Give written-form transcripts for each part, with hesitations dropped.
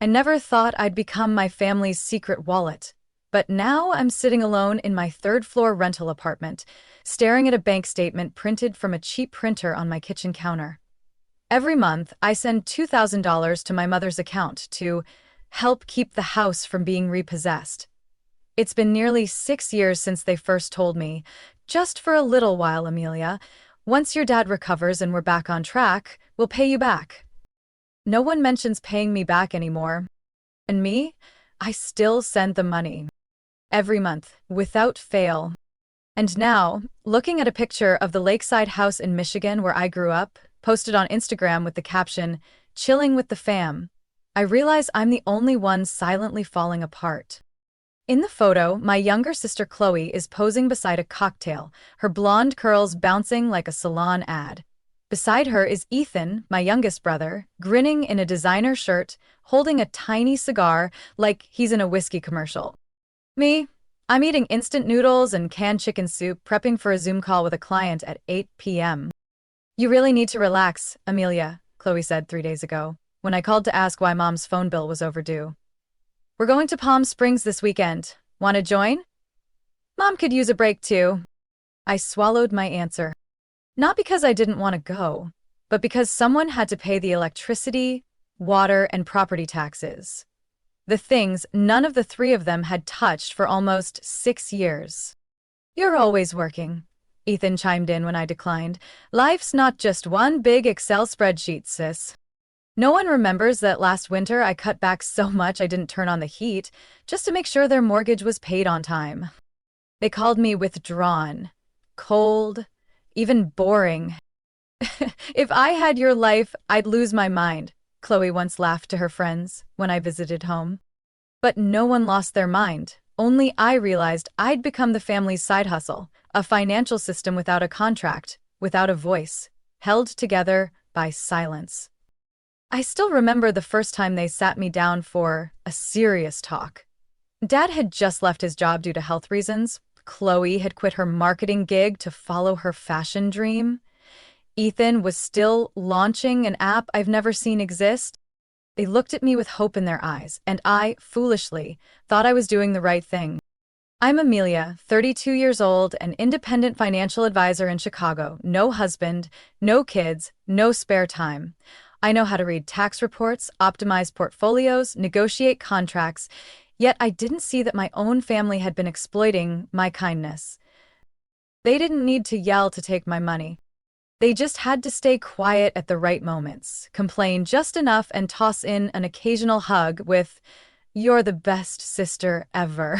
I never thought I'd become my family's secret wallet. But now I'm sitting alone in my third-floor rental apartment, staring at a bank statement printed from a cheap printer on my kitchen counter. Every month, I send $2,000 to my mother's account to help keep the house from being repossessed. It's been nearly 6 years since they first told me, "Just for a little while, Amelia. Once your dad recovers and we're back on track, we'll pay you back." No one mentions paying me back anymore. And me? I still send the money. Every month, without fail. And now, looking at a picture of the lakeside house in Michigan where I grew up, posted on Instagram with the caption, "Chilling with the fam," I realize I'm the only one silently falling apart. In the photo, my younger sister Chloe is posing beside a cocktail, her blonde curls bouncing like a salon ad. Beside her is Ethan, my youngest brother, grinning in a designer shirt, holding a tiny cigar like he's in a whiskey commercial. Me? I'm eating instant noodles and canned chicken soup, prepping for a Zoom call with a client at 8 p.m. "You really need to relax, Amelia," Chloe said 3 days ago, when I called to ask why Mom's phone bill was overdue. "We're going to Palm Springs this weekend. Want to join?" "Mom could use a break too." I swallowed my answer. Not because I didn't want to go, but because someone had to pay the electricity, water, and property taxes. The things none of the three of them had touched for almost 6 years. "You're always working," Ethan chimed in when I declined. "Life's not just one big Excel spreadsheet, sis." No one remembers that last winter I cut back so much I didn't turn on the heat, just to make sure their mortgage was paid on time. They called me withdrawn, cold, even boring. "If I had your life, I'd lose my mind," Chloe once laughed to her friends when I visited home. But no one lost their mind. Only I realized I'd become the family's side hustle, a financial system without a contract, without a voice, held together by silence. I still remember the first time they sat me down for a serious talk. Dad had just left his job due to health reasons. Chloe had quit her marketing gig to follow her fashion dream. Ethan was still launching an app I've never seen exist. They looked at me with hope in their eyes, and I, foolishly, thought I was doing the right thing. "I'm Amelia, 32 years old, an independent financial advisor in Chicago. No husband, no kids, no spare time. I know how to read tax reports, optimize portfolios, negotiate contracts, yet I didn't see that my own family had been exploiting my kindness. They didn't need to yell to take my money. They just had to stay quiet at the right moments, complain just enough, and toss in an occasional hug with, 'You're the best sister ever.'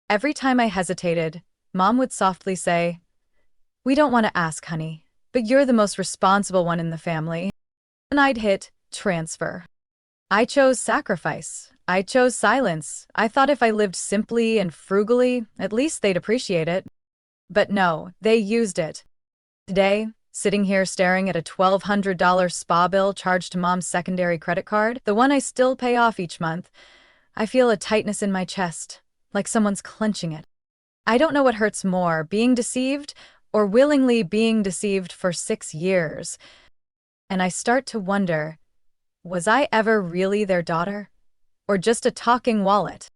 Every time I hesitated, Mom would softly say, 'We don't want to ask, honey, but you're the most responsible one in the family.' And I'd hit transfer. I chose sacrifice. I chose silence. I thought if I lived simply and frugally, at least they'd appreciate it. But no, they used it. Today, sitting here staring at a $1,200 spa bill charged to Mom's secondary credit card, the one I still pay off each month, I feel a tightness in my chest, like someone's clenching it. I don't know what hurts more, being deceived or willingly being deceived for 6 years. And I start to wonder, was I ever really their daughter? Or just a talking wallet?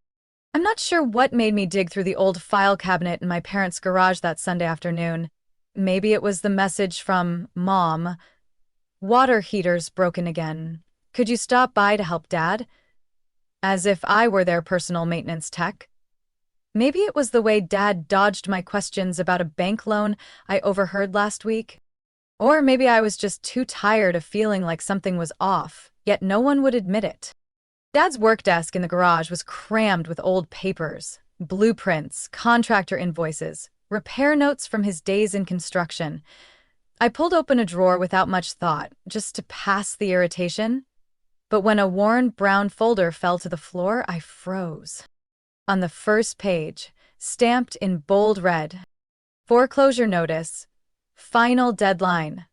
I'm not sure what made me dig through the old file cabinet in my parents' garage that Sunday afternoon. Maybe it was the message from Mom. "Water heater's broken again. Could you stop by to help Dad?" As if I were their personal maintenance tech. Maybe it was the way Dad dodged my questions about a bank loan I overheard last week. Or maybe I was just too tired of feeling like something was off, yet no one would admit it. Dad's work desk in the garage was crammed with old papers, blueprints, contractor invoices, repair notes from his days in construction. I pulled open a drawer without much thought, just to pass the irritation. But when a worn brown folder fell to the floor, I froze. On the first page, stamped in bold red, "Foreclosure notice. Final deadline.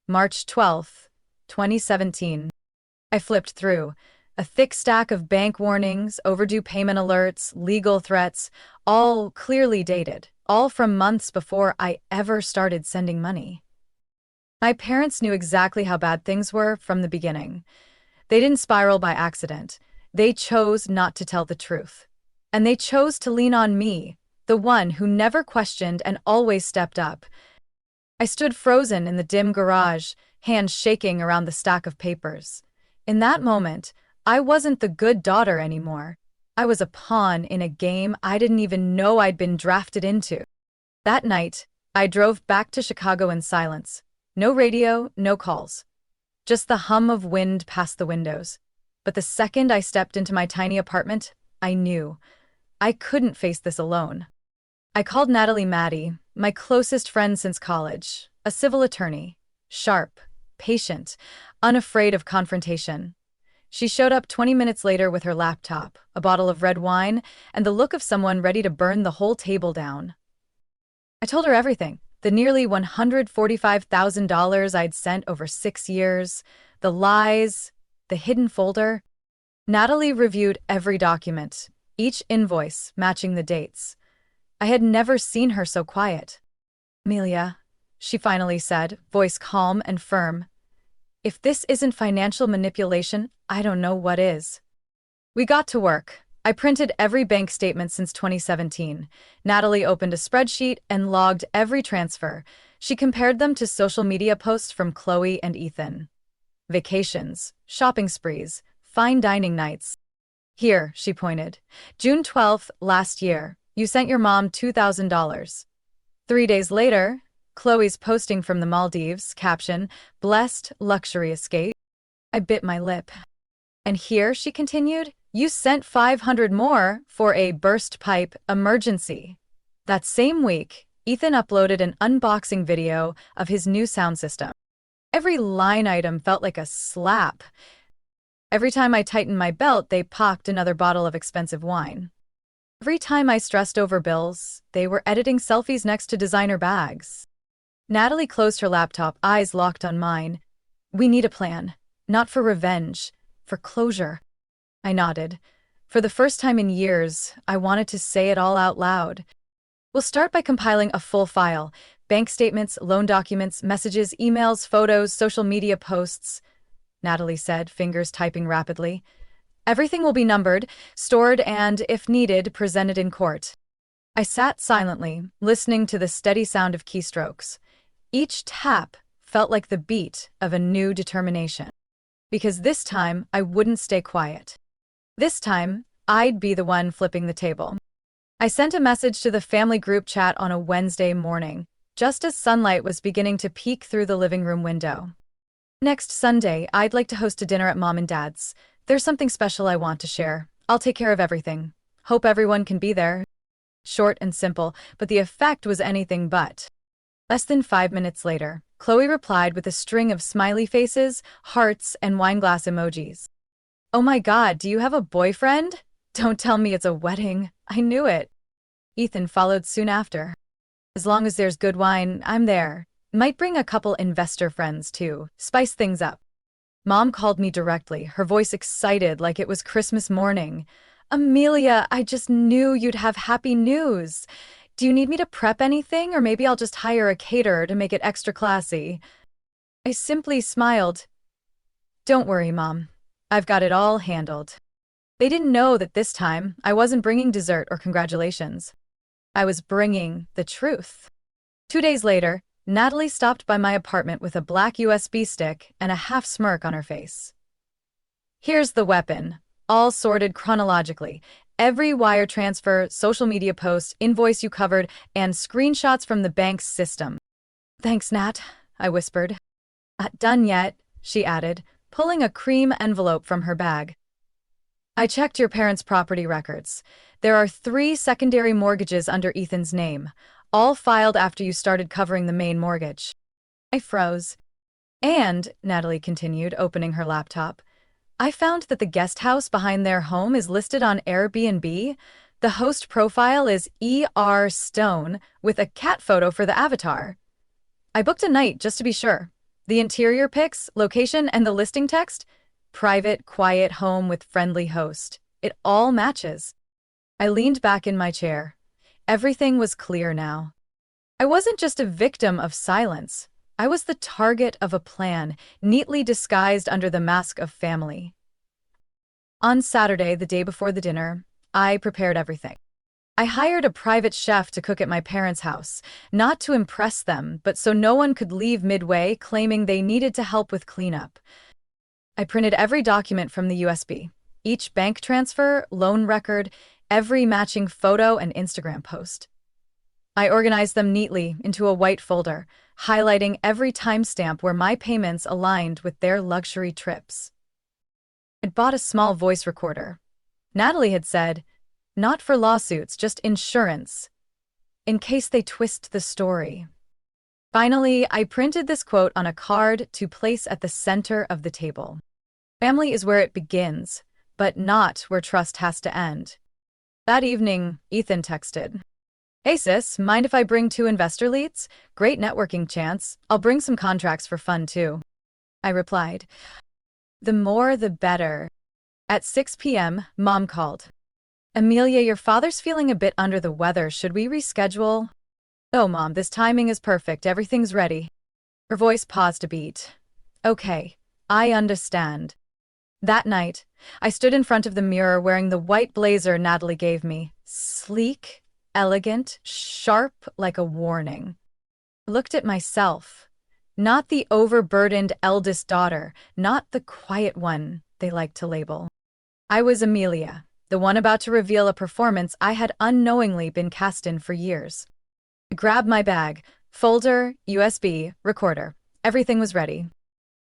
March 12th, 2017. I flipped through. A thick stack of bank warnings, overdue payment alerts, legal threats, all clearly dated, all from months before I ever started sending money. My parents knew exactly how bad things were from the beginning. They didn't spiral by accident. They chose not to tell the truth. And they chose to lean on me, the one who never questioned and always stepped up. I stood frozen in the dim garage, hands shaking around the stack of papers. In that moment, I wasn't the good daughter anymore. I was a pawn in a game I didn't even know I'd been drafted into. That night, I drove back to Chicago in silence. No radio, no calls. Just the hum of wind past the windows. But the second I stepped into my tiny apartment, I knew. I couldn't face this alone. I called Natalie Maddie, my closest friend since college, a civil attorney. Sharp, patient, unafraid of confrontation. She showed up 20 minutes later with her laptop, a bottle of red wine, and the look of someone ready to burn the whole table down. I told her everything. The nearly $145,000 I'd sent over 6 years, the lies, the hidden folder. Natalie reviewed every document, each invoice matching the dates. I had never seen her so quiet. "Amelia," she finally said, voice calm and firm, "if this isn't financial manipulation, I don't know what is." We got to work. I printed every bank statement since 2017. Natalie opened a spreadsheet and logged every transfer. She compared them to social media posts from Chloe and Ethan. Vacations, shopping sprees, fine dining nights. "Here," she pointed. "June 12th, last year, you sent your mom $2,000. 3 days later, Chloe's posting from the Maldives, caption, 'Blessed luxury escape.'" I bit my lip. "And here," she continued, "you sent 500 more for a burst pipe emergency." That same week, Ethan uploaded an unboxing video of his new sound system. Every line item felt like a slap. Every time I tightened my belt, they popped another bottle of expensive wine. Every time I stressed over bills, they were editing selfies next to designer bags. Natalie closed her laptop, eyes locked on mine. "We need a plan. Not for revenge, for closure." I nodded. For the first time in years, I wanted to say it all out loud. "We'll start by compiling a full file. Bank statements, loan documents, messages, emails, photos, social media posts," Natalie said, fingers typing rapidly. "Everything will be numbered, stored, and, if needed, presented in court." I sat silently, listening to the steady sound of keystrokes. Each tap felt like the beat of a new determination. Because this time, I wouldn't stay quiet. This time, I'd be the one flipping the table. I sent a message to the family group chat on a Wednesday morning, just as sunlight was beginning to peek through the living room window. "Next Sunday, I'd like to host a dinner at Mom and Dad's. There's something special I want to share. I'll take care of everything. Hope everyone can be there." Short and simple, but the effect was anything but. Less than 5 minutes later, Chloe replied with a string of smiley faces, hearts, and wineglass emojis. "Oh my God, do you have a boyfriend? Don't tell me it's a wedding. I knew it." Ethan followed soon after. "As long as there's good wine, I'm there. Might bring a couple investor friends too, spice things up." Mom called me directly, her voice excited like it was Christmas morning. "Amelia, I just knew you'd have happy news. Do you need me to prep anything, or maybe I'll just hire a caterer to make it extra classy?" I simply smiled. "Don't worry, Mom. I've got it all handled." They didn't know that this time I wasn't bringing dessert or congratulations. I was bringing the truth. 2 days later, Natalie stopped by my apartment with a black USB stick and a half smirk on her face. "Here's the weapon, all sorted chronologically. Every wire transfer, social media post, invoice you covered, and screenshots from the bank's system." "Thanks, Nat," I whispered. "Not done yet," she added, pulling a cream envelope from her bag. "I checked your parents' property records. There are 3 secondary mortgages under Ethan's name, all filed after you started covering the main mortgage." I froze. "And," Natalie continued, opening her laptop, "I found that the guest house behind their home is listed on Airbnb. The host profile is E.R. Stone, with a cat photo for the avatar. I booked a night just to be sure. The interior pics, location, and the listing text? Private, quiet home with friendly host. It all matches." I leaned back in my chair. Everything was clear now. I wasn't just a victim of silence. I was the target of a plan, neatly disguised under the mask of family. On Saturday, the day before the dinner, I prepared everything. I hired a private chef to cook at my parents' house, not to impress them, but so no one could leave midway claiming they needed to help with cleanup. I printed every document from the USB, each bank transfer, loan record, every matching photo and Instagram post. I organized them neatly into a white folder, highlighting every timestamp where my payments aligned with their luxury trips. I'd bought a small voice recorder. Natalie had said, "Not for lawsuits, just insurance, in case they twist the story." Finally, I printed this quote on a card to place at the center of the table. Family is where it begins, but not where trust has to end. That evening, Ethan texted, "Hey sis, mind if I bring 2 investor leads? Great networking chance. I'll bring some contracts for fun too." I replied, "The more the better." At 6 p.m., Mom called. "Amelia, your father's feeling a bit under the weather. Should we reschedule?" "Oh, Mom, this timing is perfect. Everything's ready." Her voice paused a beat. "Okay, I understand." That night, I stood in front of the mirror wearing the white blazer Natalie gave me. Sleek, elegant, sharp like a warning. I looked at myself. Not the overburdened eldest daughter, not the quiet one they like to label. I was Amelia, the one about to reveal a performance I had unknowingly been cast in for years. I grabbed my bag, folder, USB, recorder. Everything was ready.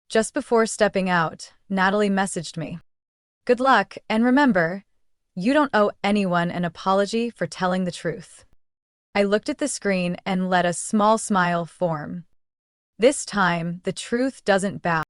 Just before stepping out, Natalie messaged me, "Good luck, and remember, you don't owe anyone an apology for telling the truth." I looked at the screen and let a small smile form. This time, the truth doesn't bow.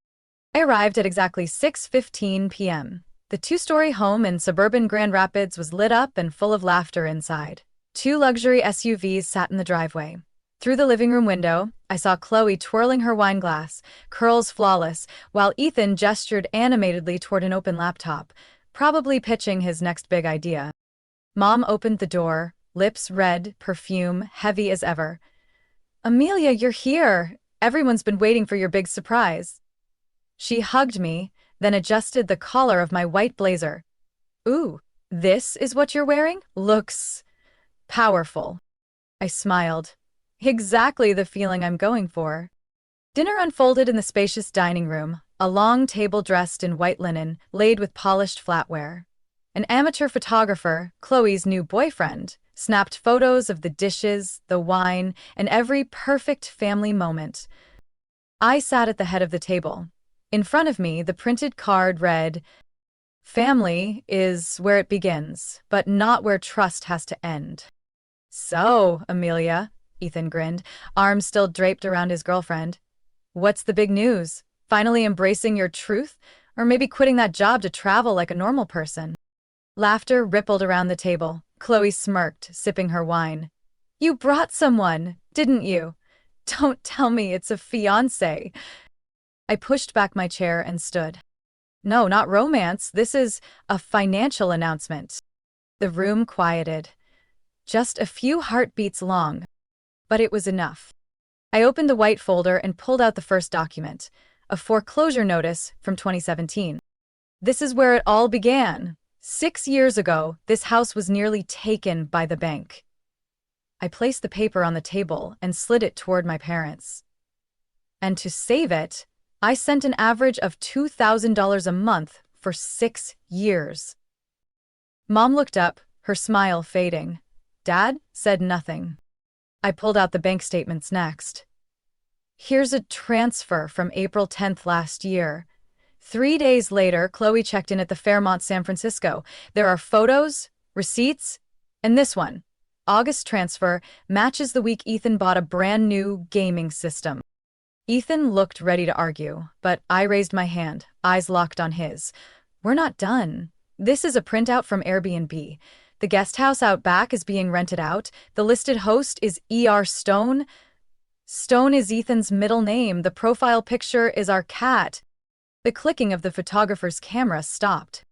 I arrived at exactly 6:15 p.m. The 2-story home in suburban Grand Rapids was lit up and full of laughter inside. 2 luxury SUVs sat in the driveway. Through the living room window, I saw Chloe twirling her wine glass, curls flawless, while Ethan gestured animatedly toward an open laptop, probably pitching his next big idea. Mom opened the door, lips red, perfume heavy as ever. "Amelia, you're here. Everyone's been waiting for your big surprise." She hugged me, then adjusted the collar of my white blazer. "Ooh, this is what you're wearing? Looks powerful." I smiled. Exactly the feeling I'm going for. Dinner unfolded in the spacious dining room, a long table dressed in white linen, laid with polished flatware. An amateur photographer, Chloe's new boyfriend, snapped photos of the dishes, the wine, and every perfect family moment. I sat at the head of the table. In front of me, the printed card read, "Family is where it begins, but not where trust has to end." "So, Amelia," Ethan grinned, arms still draped around his girlfriend, "what's the big news? Finally embracing your truth? Or maybe quitting that job to travel like a normal person?" Laughter rippled around the table. Chloe smirked, sipping her wine. "You brought someone, didn't you? Don't tell me it's a fiancé." I pushed back my chair and stood. "No, not romance. This is a financial announcement." The room quieted. Just a few heartbeats long. But it was enough. I opened the white folder and pulled out the first document, a foreclosure notice from 2017. This is where it all began. 6 years ago, this house was nearly taken by the bank. I placed the paper on the table and slid it toward my parents. And to save it, I sent an average of $2,000 a month for 6 years. Mom looked up, her smile fading. Dad said nothing. I pulled out the bank statements next. Here's a transfer from April 10th last year. 3 days later, Chloe checked in at the Fairmont, San Francisco. There are photos, receipts, and this one. August transfer matches the week Ethan bought a brand new gaming system. Ethan looked ready to argue, but I raised my hand, eyes locked on his. "We're not done. This is a printout from Airbnb. The guest house out back is being rented out. The listed host is E.R. Stone. Stone is Ethan's middle name. The profile picture is our cat." The clicking of the photographer's camera stopped.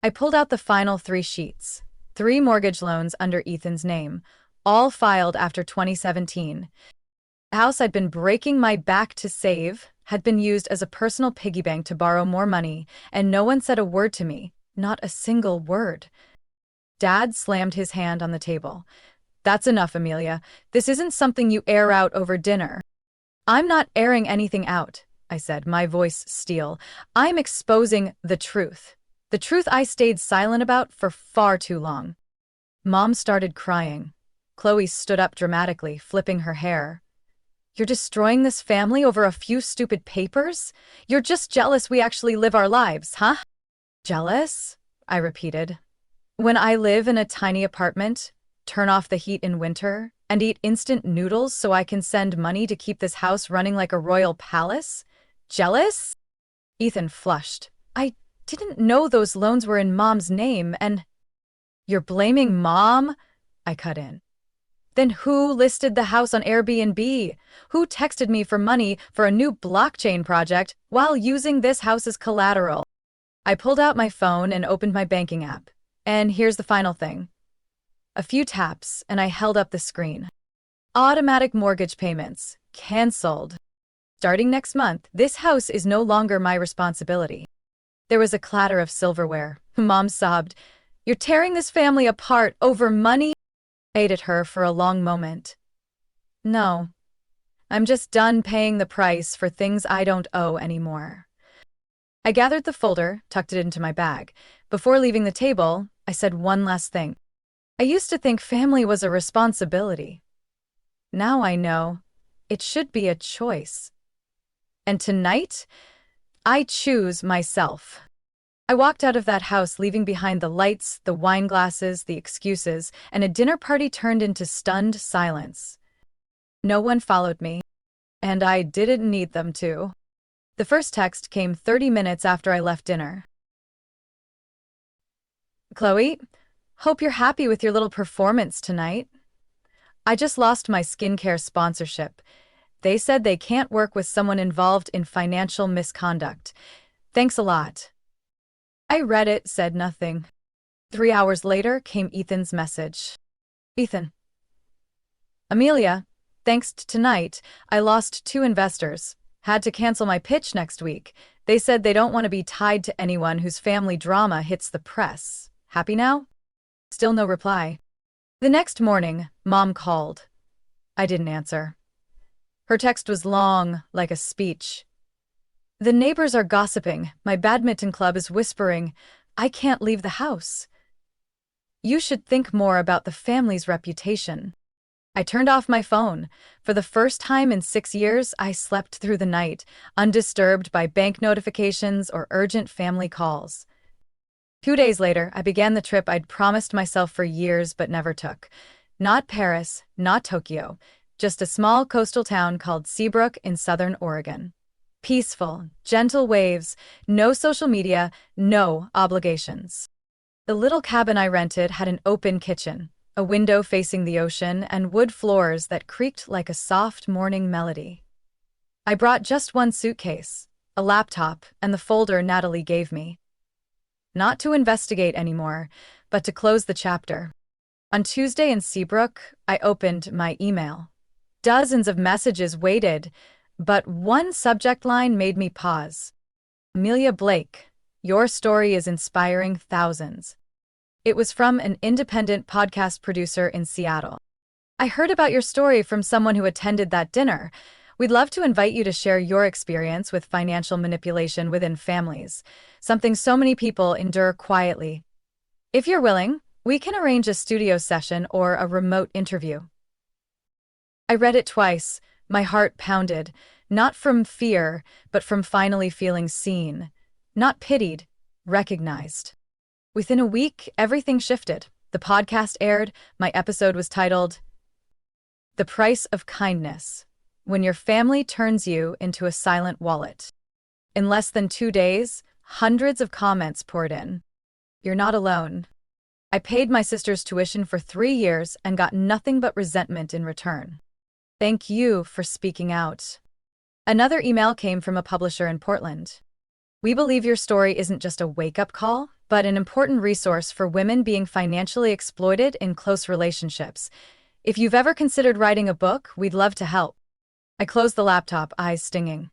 I pulled out the final 3 sheets. 3 mortgage loans under Ethan's name, all filed after 2017. The house I'd been breaking my back to save had been used as a personal piggy bank to borrow more money, and no one said a word to me. Not a single word. Dad slammed his hand on the table. That's enough, Amelia. This isn't something you air out over dinner. I'm not airing anything out, I said, my voice steel. I'm exposing the truth. The truth I stayed silent about for far too long. Mom started crying. Chloe stood up dramatically, flipping her hair. You're destroying this family over a few stupid papers? You're just jealous we actually live our lives, huh? Jealous? I repeated. When I live in a tiny apartment, turn off the heat in winter, and eat instant noodles so I can send money to keep this house running like a royal palace? Jealous? Ethan flushed. I didn't know those loans were in Mom's name, and… You're blaming Mom? I cut in. Then who listed the house on Airbnb? Who texted me for money for a new blockchain project while using this house as collateral? I pulled out my phone and opened my banking app. And here's the final thing. A few taps, and I held up the screen. Automatic mortgage payments. Cancelled. Starting next month, this house is no longer my responsibility. There was a clatter of silverware. Mom sobbed. You're tearing this family apart over money? I ate at her for a long moment. No. I'm just done paying the price for things I don't owe anymore. I gathered the folder, tucked it into my bag. Before leaving the table, I said one last thing. I used to think family was a responsibility. Now I know it should be a choice. And tonight, I choose myself. I walked out of that house, leaving behind the lights, the wine glasses, the excuses, and a dinner party turned into stunned silence. No one followed me, and I didn't need them to. The first text came 30 minutes after I left dinner. Chloe, hope you're happy with your little performance tonight. I just lost my skincare sponsorship. They said they can't work with someone involved in financial misconduct. Thanks a lot. I read it, said nothing. 3 hours later came Ethan's message. Ethan. Amelia, thanks to tonight, I lost 2 investors. Had to cancel my pitch next week. They said they don't want to be tied to anyone whose family drama hits the press. Happy now? Still no reply. The next morning, Mom called. I didn't answer. Her text was long, like a speech. The neighbors are gossiping. My badminton club is whispering. I can't leave the house. You should think more about the family's reputation. I turned off my phone. For the first time in 6 years, I slept through the night, undisturbed by bank notifications or urgent family calls. 2 days later, I began the trip I'd promised myself for years but never took. Not Paris, not Tokyo, just a small coastal town called Seabrook in southern Oregon. Peaceful, gentle waves, no social media, no obligations. The little cabin I rented had an open kitchen, a window facing the ocean, and wood floors that creaked like a soft morning melody. I brought just one suitcase, a laptop, and the folder Natalie gave me. Not to investigate anymore, but to close the chapter. On Tuesday in Seabrook, I opened my email. Dozens of messages waited, but one subject line made me pause. Amelia Blake, your story is inspiring thousands. It was from an independent podcast producer in Seattle. I heard about your story from someone who attended that dinner. We'd love to invite you to share your experience with financial manipulation within families, something so many people endure quietly. If you're willing, we can arrange a studio session or a remote interview. I read it twice. My heart pounded, not from fear, but from finally feeling seen. Not pitied, recognized. Within a week, everything shifted. The podcast aired. My episode was titled, The Price of Kindness, When Your Family Turns You into a Silent Wallet. In less than 2 days, hundreds of comments poured in. You're not alone. I paid my sister's tuition for 3 years and got nothing but resentment in return. Thank you for speaking out. Another email came from a publisher in Portland. We believe your story isn't just a wake-up call, but an important resource for women being financially exploited in close relationships. If you've ever considered writing a book, we'd love to help. I closed the laptop, eyes stinging.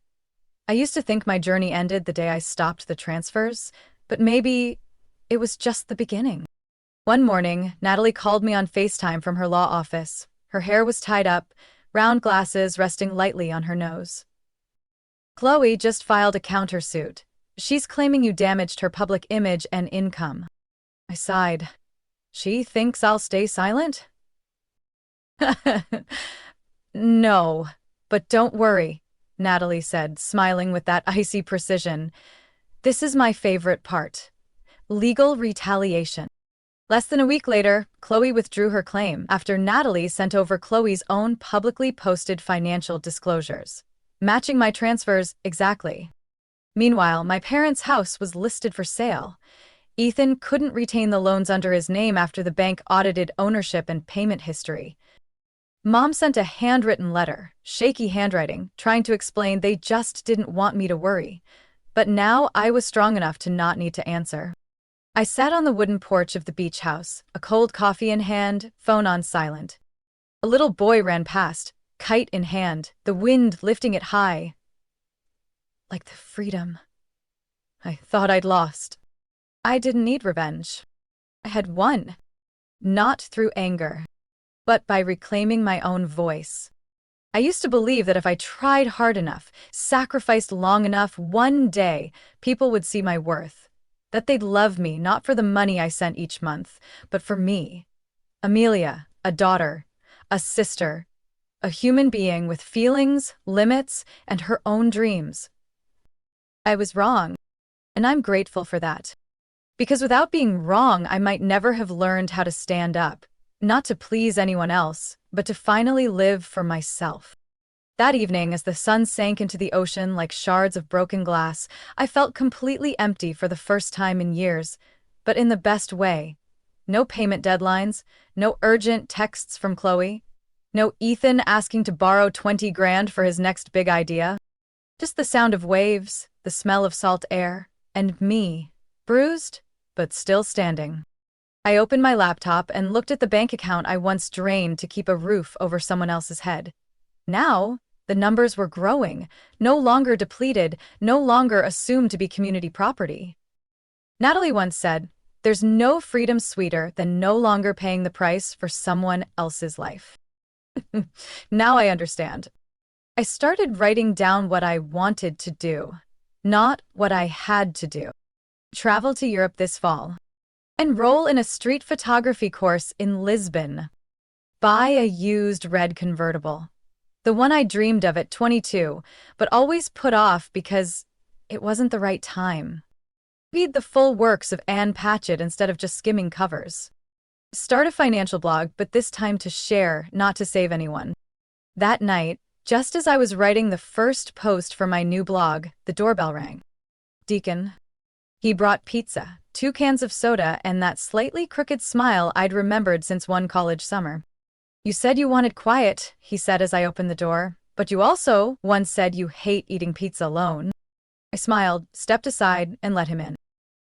I used to think my journey ended the day I stopped the transfers, but maybe it was just the beginning. One morning, Natalie called me on FaceTime from her law office. Her hair was tied up, round glasses resting lightly on her nose. Chloe just filed a countersuit. She's claiming you damaged her public image and income. I sighed. She thinks I'll stay silent? No, but don't worry, Natalie said, smiling with that icy precision. This is my favorite part. Legal retaliation. Less than a week later, Chloe withdrew her claim after Natalie sent over Chloe's own publicly posted financial disclosures, matching my transfers exactly. Meanwhile, my parents' house was listed for sale. Ethan couldn't retain the loans under his name after the bank audited ownership and payment history. Mom sent a handwritten letter, shaky handwriting, trying to explain they just didn't want me to worry. But now I was strong enough to not need to answer. I sat on the wooden porch of the beach house, a cold coffee in hand, phone on silent. A little boy ran past, kite in hand, the wind lifting it high. Like the freedom I thought I'd lost. I didn't need revenge. I had won. Not through anger, but by reclaiming my own voice. I used to believe that if I tried hard enough, sacrificed long enough, one day people would see my worth. That they'd love me not for the money I sent each month, but for me. Amelia, a daughter, a sister, a human being with feelings, limits, and her own dreams. I was wrong, and I'm grateful for that. Because without being wrong, I might never have learned how to stand up, not to please anyone else, but to finally live for myself. That evening, as the sun sank into the ocean like shards of broken glass, I felt completely empty for the first time in years, but in the best way. No payment deadlines, no urgent texts from Chloe, no Ethan asking to borrow 20 grand for his next big idea. Just the sound of waves, the smell of salt air, and me, bruised, but still standing. I opened my laptop and looked at the bank account I once drained to keep a roof over someone else's head. Now, the numbers were growing, no longer depleted, no longer assumed to be community property. Natalie once said, "There's no freedom sweeter than no longer paying the price for someone else's life." Now I understand. I started writing down what I wanted to do, not what I had to do. Travel to Europe this fall. Enroll in a street photography course in Lisbon. Buy a used red convertible. The one I dreamed of at 22, but always put off because it wasn't the right time. Read the full works of Anne Patchett instead of just skimming covers. Start a financial blog, but this time to share, not to save anyone. That night, just as I was writing the first post for my new blog, the doorbell rang. Deacon. He brought pizza, 2 cans of soda, and that slightly crooked smile I'd remembered since one college summer. "You said you wanted quiet," he said as I opened the door, "but you also once said you hate eating pizza alone." I smiled, stepped aside, and let him in.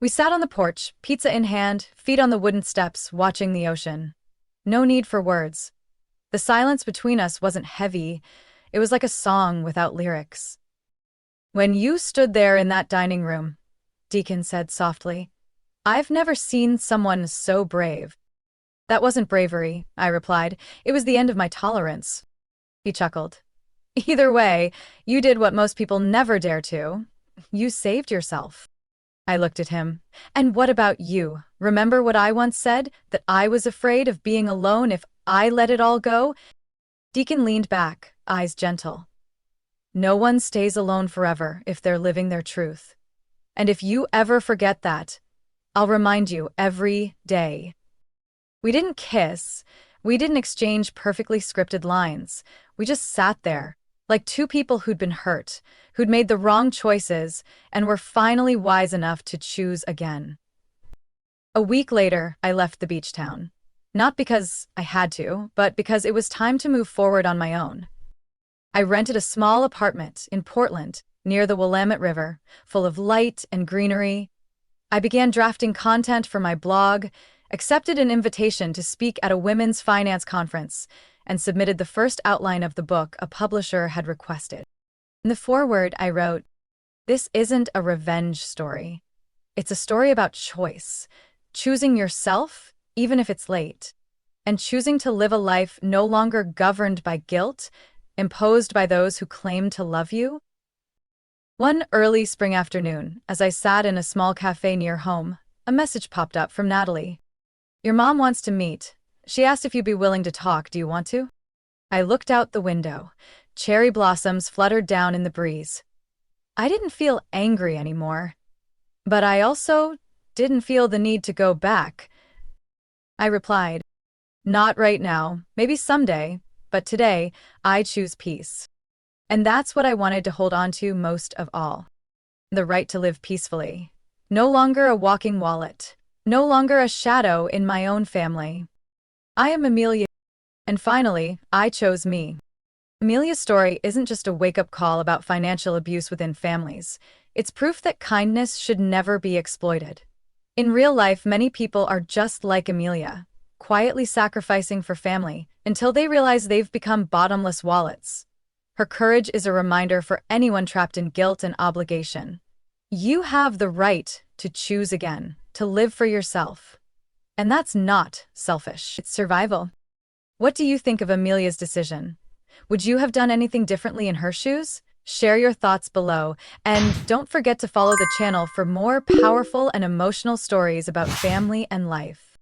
We sat on the porch, pizza in hand, feet on the wooden steps, watching the ocean. No need for words. The silence between us wasn't heavy. It was like a song without lyrics. "When you stood there in that dining room," Deacon said softly, "I've never seen someone so brave." "That wasn't bravery," I replied. "It was the end of my tolerance." He chuckled. "Either way, you did what most people never dare to. You saved yourself." I looked at him. "And what about you? Remember what I once said? That I was afraid of being alone if I let it all go?" Deacon leaned back, eyes gentle. "No one stays alone forever if they're living their truth. And if you ever forget that, I'll remind you every day." We didn't kiss. We didn't exchange perfectly scripted lines. We just sat there, like two people who'd been hurt, who'd made the wrong choices, and were finally wise enough to choose again. A week later, I left the beach town. Not because I had to, but because it was time to move forward on my own. I rented a small apartment in Portland, near the Willamette River, full of light and greenery. I began drafting content for my blog, accepted an invitation to speak at a women's finance conference, and submitted the first outline of the book a publisher had requested. In the foreword, I wrote, "This isn't a revenge story. It's a story about choice, choosing yourself, even if it's late, and choosing to live a life no longer governed by guilt, imposed by those who claim to love you. One early spring afternoon, as I sat in a small cafe near home, a message popped up from Natalie. Your mom wants to meet. She asked if you'd be willing to talk. Do you want to? I looked out the window. Cherry blossoms fluttered down in the breeze. I didn't feel angry anymore, but I also didn't feel the need to go back. I replied, not right now, maybe someday, but today, I choose peace. And that's what I wanted to hold on to most of all. The right to live peacefully. No longer a walking wallet. No longer a shadow in my own family. I am Amelia, and finally, I chose me. Amelia's story isn't just a wake-up call about financial abuse within families. It's proof that kindness should never be exploited. In real life, many people are just like Amelia, quietly sacrificing for family until they realize they've become bottomless wallets. Her courage is a reminder for anyone trapped in guilt and obligation. You have the right to choose again, to live for yourself. And that's not selfish, it's survival. What do you think of Amelia's decision? Would you have done anything differently in her shoes? Share your thoughts below, and don't forget to follow the channel for more powerful and emotional stories about family and life.